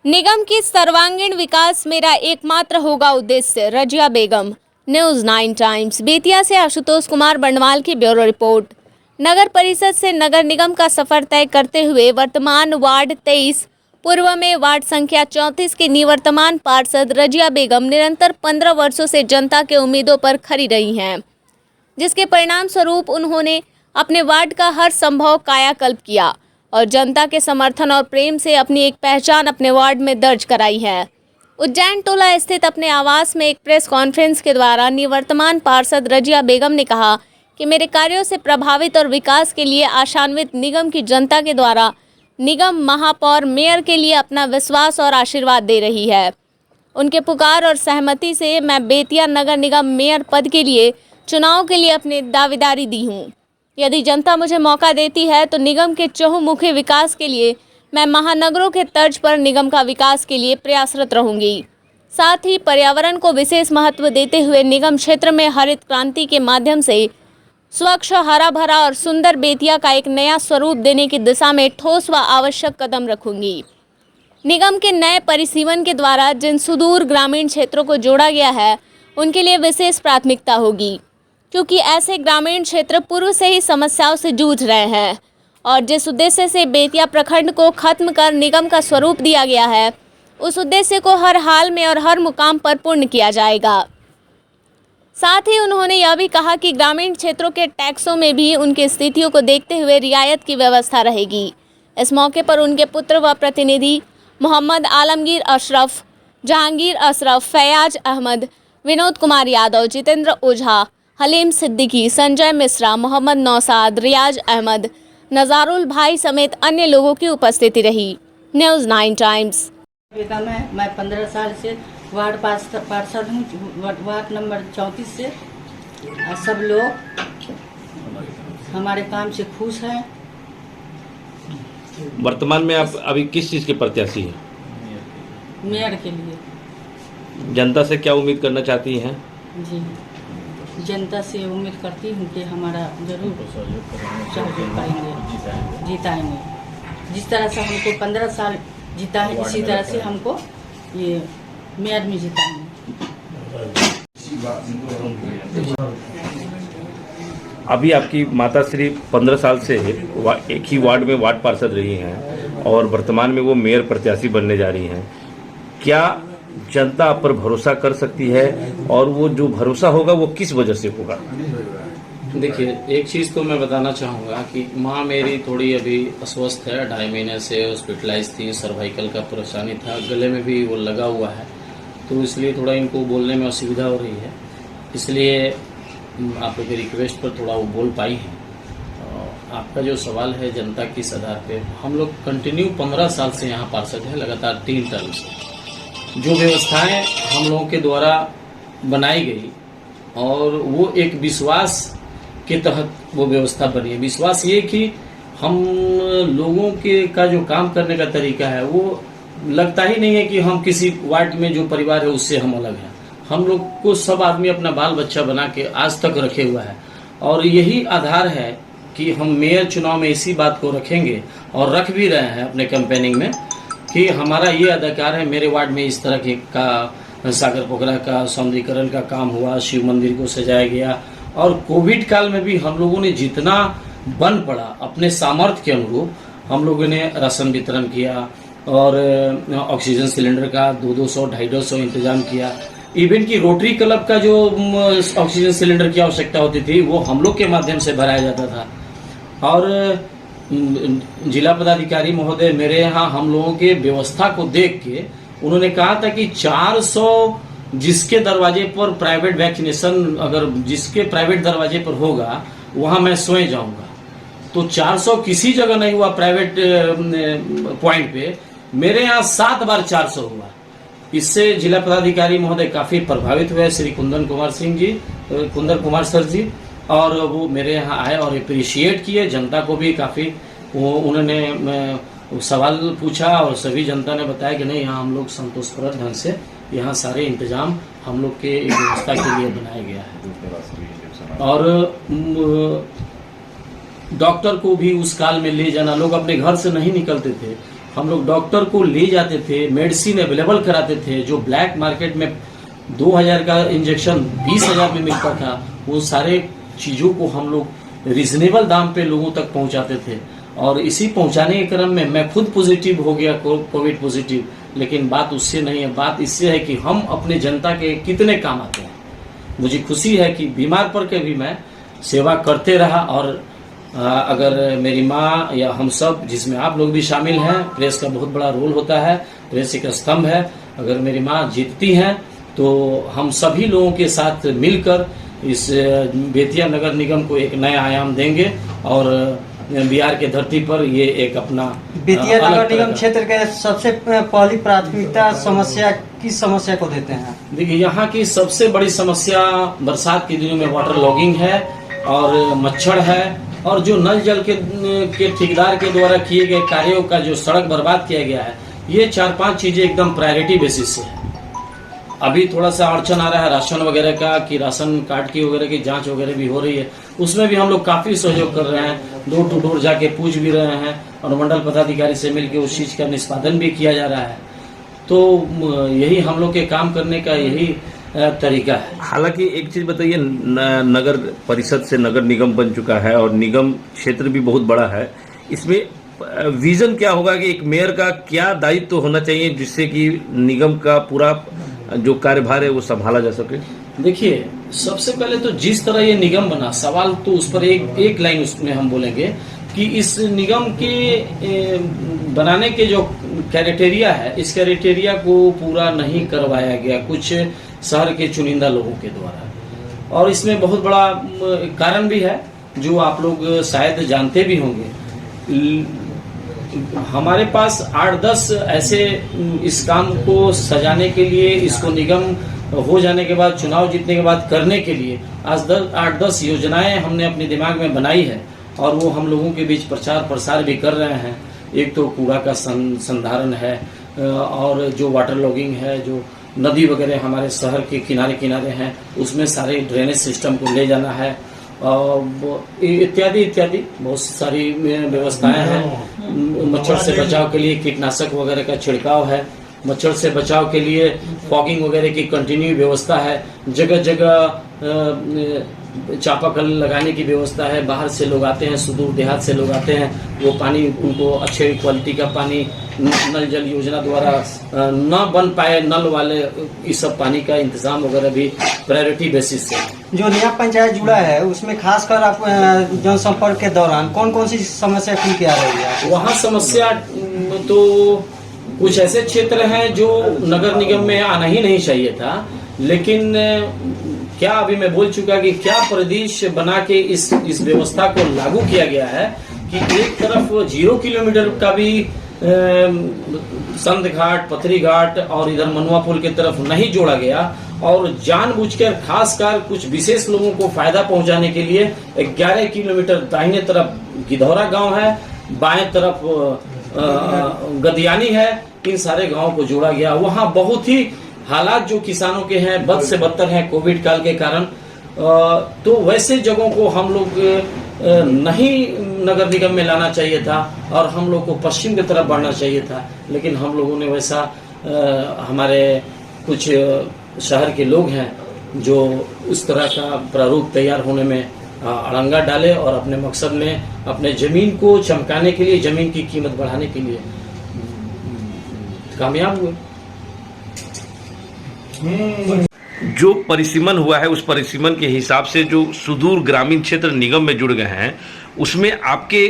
निगम की सर्वांगीण विकास मेरा एकमात्र होगा उद्देश्य। रजिया बेगम। News 9 Times. बेतिया से आशुतोष कुमार बंडवाल की ब्यूरो रिपोर्ट। नगर परिषद से नगर निगम का सफर तय करते हुए वर्तमान वार्ड 23 पूर्व में वार्ड संख्या 34 की निवर्तमान पार्षद रजिया बेगम निरंतर 15 वर्षों से जनता के उम्मीदों पर खरी रही हैं, जिसके परिणाम स्वरूप उन्होंने अपने वार्ड का हर संभव कायाकल्प किया और जनता के समर्थन और प्रेम से अपनी एक पहचान अपने वार्ड में दर्ज कराई है। उज्जैन टोला स्थित अपने आवास में एक प्रेस कॉन्फ्रेंस के द्वारा निवर्तमान पार्षद रजिया बेगम ने कहा कि मेरे कार्यों से प्रभावित और विकास के लिए आशान्वित निगम की जनता के द्वारा निगम महापौर मेयर के लिए अपना विश्वास और आशीर्वाद दे रही है। उनके पुकार और सहमति से मैं बेतिया नगर निगम मेयर पद के लिए चुनाव के लिए अपनी दावेदारी दी हूँ। यदि जनता मुझे मौका देती है तो निगम के चहुमुखी विकास के लिए मैं महानगरों के तर्ज पर निगम का विकास के लिए प्रयासरत रहूंगी। साथ ही पर्यावरण को विशेष महत्व देते हुए निगम क्षेत्र में हरित क्रांति के माध्यम से स्वच्छ, हरा भरा और सुंदर बेतिया का एक नया स्वरूप देने की दिशा में ठोस व आवश्यक कदम रखूंगी। निगम के नए परिसीमन के द्वारा जिन सुदूर ग्रामीण क्षेत्रों को जोड़ा गया है उनके लिए विशेष प्राथमिकता होगी, क्योंकि ऐसे ग्रामीण क्षेत्र पूर्व से ही समस्याओं से जूझ रहे हैं और जिस उद्देश्य से बेतिया प्रखंड को खत्म कर निगम का स्वरूप दिया गया है उस उद्देश्य को हर हाल में और हर मुकाम पर पूर्ण किया जाएगा। साथ ही उन्होंने यह भी कहा कि ग्रामीण क्षेत्रों के टैक्सों में भी उनकी स्थितियों को देखते हुए रियायत की व्यवस्था रहेगी। इस मौके पर उनके पुत्र व प्रतिनिधि मोहम्मद आलमगीर अशरफ, जहांगीर अशरफ, फैयाज अहमद, विनोद कुमार यादव, जितेंद्र ओझा, हलीम सिद्दीकी, संजय मिश्रा, मोहम्मद नौसाद, रियाज अहमद, नजारुल भाई समेत अन्य लोगों की उपस्थिति रही। News 9 times. मैं 15 साल से वार्ड पार्षद हूँ, वार्ड नंबर 34 से। सब लोग हमारे काम से खुश हैं। वर्तमान में आप अभी किस चीज़ के प्रत्याशी हैं? मेयर के लिए। जनता से क्या उम्मीद करना चाहती हैं? जी, जनता से उम्मीद करती हूँ कि हमारा जरूर सहयोग करेंगे, जिताएंगे। जिस तरह से हमको 15 साल जीता है इसी तरह से हमको ये मेयर में जिताएंगे। अभी आपकी माताश्री 15 साल से एक ही वार्ड में वार्ड पार्षद रही हैं और वर्तमान में वो मेयर प्रत्याशी बनने जा रही हैं। क्या जनता आप पर भरोसा कर सकती है और वो जो भरोसा होगा वो किस वजह से होगा? देखिए, एक चीज़ तो मैं बताना चाहूँगा कि माँ मेरी थोड़ी अभी अस्वस्थ है, 2.5 महीने से हॉस्पिटलाइज थी, सर्वाइकल का परेशानी था, गले में भी वो लगा हुआ है, तो इसलिए थोड़ा इनको बोलने में असुविधा हो रही है। इसलिए आप लोग की रिक्वेस्ट पर थोड़ा वो बोल पाई हैं। आपका जो सवाल है जनता की आधार पे, हम लोग कंटिन्यू 15 साल से यहाँ पार्षद हैं, लगातार 3 टर्म से। जो व्यवस्थाएं हम लोगों के द्वारा बनाई गई और वो एक विश्वास के तहत वो व्यवस्था बनी है। विश्वास ये कि हम लोगों के का जो काम करने का तरीका है वो लगता ही नहीं है कि हम किसी वार्ड में जो परिवार है उससे हम अलग हैं। हम लोग को सब आदमी अपना बाल बच्चा बना के आज तक रखे हुआ है और यही आधार है कि हम मेयर चुनाव में इसी बात को रखेंगे और रख भी रहे हैं अपने कैंपेनिंग में कि हमारा ये अधिकार है। मेरे वार्ड में इस तरह के का सागर पोखरा का सौंदर्यीकरण का काम हुआ, शिव मंदिर को सजाया गया और कोविड काल में भी हम लोगों ने जितना बन पड़ा अपने सामर्थ्य के अनुरूप हम लोगों ने राशन वितरण किया और ऑक्सीजन सिलेंडर का 200 250 इंतजाम किया। इवन की रोटरी क्लब का जो ऑक्सीजन सिलेंडर की आवश्यकता होती थी वो हम लोग के माध्यम से भराया जाता था। और जिला पदाधिकारी महोदय मेरे यहाँ हम लोगों के व्यवस्था को देख के उन्होंने कहा था कि 400 जिसके दरवाजे पर प्राइवेट वैक्सीनेशन अगर जिसके प्राइवेट दरवाजे पर होगा वहाँ मैं स्वयं जाऊँगा। तो 400 किसी जगह नहीं हुआ प्राइवेट पॉइंट पे, मेरे यहाँ 7 बार 400 हुआ। इससे जिला पदाधिकारी महोदय काफ़ी प्रभावित हुए, श्री कुंदन कुमार सर जी, और वो मेरे यहाँ आए और अप्रिशिएट किए। जनता को भी काफ़ी उन्होंने सवाल पूछा और सभी जनता ने बताया कि नहीं, यहाँ हम लोग संतोषप्रद ढंग से यहाँ सारे इंतजाम हम लोग के व्यवस्था के लिए बनाया गया है। और डॉक्टर को भी उस काल में ले जाना, लोग अपने घर से नहीं निकलते थे, हम लोग डॉक्टर को ले जाते थे, मेडिसिन अवेलेबल कराते थे। जो ब्लैक मार्केट में 2000 का इंजेक्शन 20,000 में मिलता था, वो सारे चीज़ों को हम लोग रिजनेबल दाम पे लोगों तक पहुंचाते थे। और इसी पहुंचाने के क्रम में मैं खुद पॉजिटिव हो गया, कोविड पॉजिटिव। लेकिन बात उससे नहीं है, बात इससे है कि हम अपने जनता के कितने काम आते हैं। मुझे खुशी है कि बीमार पड़ के भी मैं सेवा करते रहा। और अगर मेरी माँ या हम सब, जिसमें आप लोग भी शामिल हैं, प्रेस का बहुत बड़ा रोल होता है, प्रेस एक स्तंभ है। अगर मेरी माँ जीतती हैं तो हम सभी लोगों के साथ मिलकर इस बेतिया नगर निगम को एक नया आयाम देंगे। और बिहार के धरती पर ये एक अपना बेतिया नगर निगम क्षेत्र के सबसे पहली प्राथमिकता समस्या किस समस्या को देते हैं? देखिए, यहाँ की सबसे बड़ी समस्या बरसात के दिनों में वाटर लॉगिंग है और मच्छर है। और जो नल जल के ठेकेदार के द्वारा किए गए कार्यों का जो सड़क बर्बाद किया गया है, ये 4-5 चीजें एकदम प्रायोरिटी बेसिस से है। अभी थोड़ा सा अड़चन आ रहा है राशन वगैरह का, कि राशन कार्ड की वगैरह की जांच वगैरह भी हो रही है। उसमें भी हम लोग काफी सहयोग कर रहे हैं, डोर टू डोर जाके पूछ भी रहे हैं और मंडल पदाधिकारी से मिलकर उस चीज का निष्पादन भी किया जा रहा है। तो यही हम लोग के काम करने का यही तरीका है। हालांकि एक चीज बताइए, नगर परिषद से नगर निगम बन चुका है और निगम क्षेत्र भी बहुत बड़ा है। इसमें विजन क्या होगा कि एक मेयर का क्या दायित्व होना चाहिए जिससे कि निगम का पूरा जो कार्यभार है वो संभाला जा सके? देखिए, सबसे पहले तो जिस तरह ये निगम बना, सवाल तो उस पर एक लाइन उसमें हम बोलेंगे कि इस निगम के बनाने के जो क्राइटेरिया है, इस क्राइटेरिया को पूरा नहीं करवाया गया कुछ शहर के चुनिंदा लोगों के द्वारा। और इसमें बहुत बड़ा कारण भी है जो आप लोग शायद जानते भी होंगे। हमारे पास 8-10 ऐसे इस काम को सजाने के लिए, इसको निगम हो जाने के बाद, चुनाव जीतने के बाद करने के लिए आज 8-10 योजनाएं हमने अपने दिमाग में बनाई है और वो हम लोगों के बीच प्रचार प्रसार भी कर रहे हैं। एक तो कूड़ा का संधारण है और जो वाटर लॉगिंग है, जो नदी वगैरह हमारे शहर के किनारे किनारे हैं, उसमें सारे ड्रेनेज सिस्टम को ले जाना है इत्यादि इत्यादि बहुत सारी व्यवस्थाएं हैं। मच्छर से बचाव के लिए कीटनाशक वगैरह का छिड़काव है, मच्छर से बचाव के लिए फॉगिंग वगैरह की कंटिन्यू व्यवस्था है, जगह जगह चापाकल लगाने की व्यवस्था है। बाहर से लोग आते हैं, सुदूर देहात से लोग आते हैं, वो पानी उनको अच्छे क्वालिटी का पानी नल जल योजना द्वारा न बन पाए नल वाले, इस सब पानी का इंतजाम वगैरह भी प्रायोरिटी बेसिस से। जो नया पंचायत जुड़ा है उसमें खासकर आप जनसंपर्क के दौरान कौन कौन सी समस्या खुल के आ रही है? वहाँ समस्या तो कुछ ऐसे क्षेत्र हैं जो नगर निगम में आना ही नहीं चाहिए था, लेकिन क्या अभी मैं बोल चुका कि क्या परिदृश्य बना के इस व्यवस्था को लागू किया गया है कि एक तरफ 0 किलोमीटर का भी संत घाट, पथरी घाट और इधर मनुआ पुल की तरफ नहीं जोड़ा गया और जानबूझकर खासकर कुछ विशेष लोगों को फायदा पहुंचाने के लिए 11 किलोमीटर दाहिने तरफ गिधौरा गांव है, बाएं तरफ गदियानी है, इन सारे गांवों को जोड़ा गया। वहां बहुत ही हालात जो किसानों के हैं बद से बदतर हैं कोविड काल के कारण। तो वैसे जगहों को हम लोग नहीं नगर निगम में लाना चाहिए था और हम लोग को पश्चिम की तरफ बढ़ना चाहिए था, लेकिन हम लोगों ने वैसा हमारे कुछ शहर के लोग हैं जो उस तरह का प्रारूप तैयार होने में अड़ंगा डाले और अपने मकसद में अपने जमीन को चमकाने के लिए, जमीन की कीमत बढ़ाने के लिए कामयाब हुए। जो परिसीमन हुआ है उस परिसीमन के हिसाब से जो सुदूर ग्रामीण क्षेत्र निगम में जुड़ गए हैं, उसमें आपके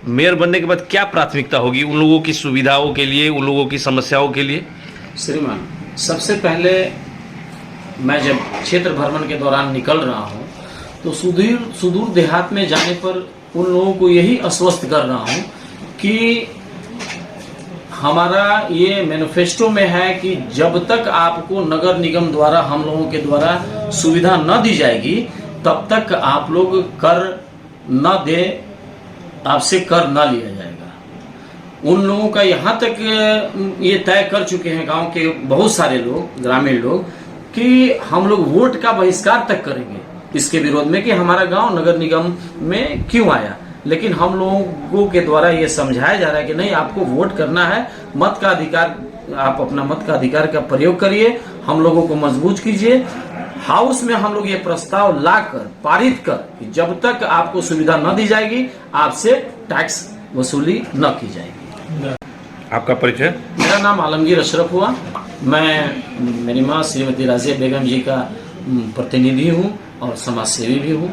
मेयर बनने के बाद क्या प्राथमिकता होगी उन लोगों की सुविधाओं के लिए, उन लोगों की समस्याओं के लिए? श्रीमान, सबसे पहले मैं जब क्षेत्र भ्रमण के दौरान निकल रहा हूँ तो सुदूर देहात में जाने पर उन लोगों को यही आश्वस्त कर रहा हूँ कि हमारा ये मैनिफेस्टो में है कि जब तक आपको नगर निगम द्वारा, हम लोगों के द्वारा सुविधा न दी जाएगी तब तक आप लोग कर न दे, आपसे कर न लिया जाएगा। उन लोगों का यहाँ तक ये तय कर चुके हैं गांव के बहुत सारे लोग, ग्रामीण लोग, कि हम लोग वोट का बहिष्कार तक करेंगे इसके विरोध में कि हमारा गांव नगर निगम में क्यों आया। लेकिन हम लोगों के द्वारा ये समझाया जा रहा है कि नहीं, आपको वोट करना है, मत का अधिकार, आप अपना मत का अधिकार का प्रयोग करिए, हम लोगों को मजबूत कीजिए। हाउस में हम लोग ये प्रस्ताव लाकर पारित कर कि जब तक आपको सुविधा न दी जाएगी आपसे टैक्स वसूली न की जाएगी। आपका परिचय? मेरा नाम आलमगीर अशरफ हुआ। मैं मेरी माँ श्रीमती राजिया बेगम जी का प्रतिनिधि हूँ और समाज सेवी भी हूँ।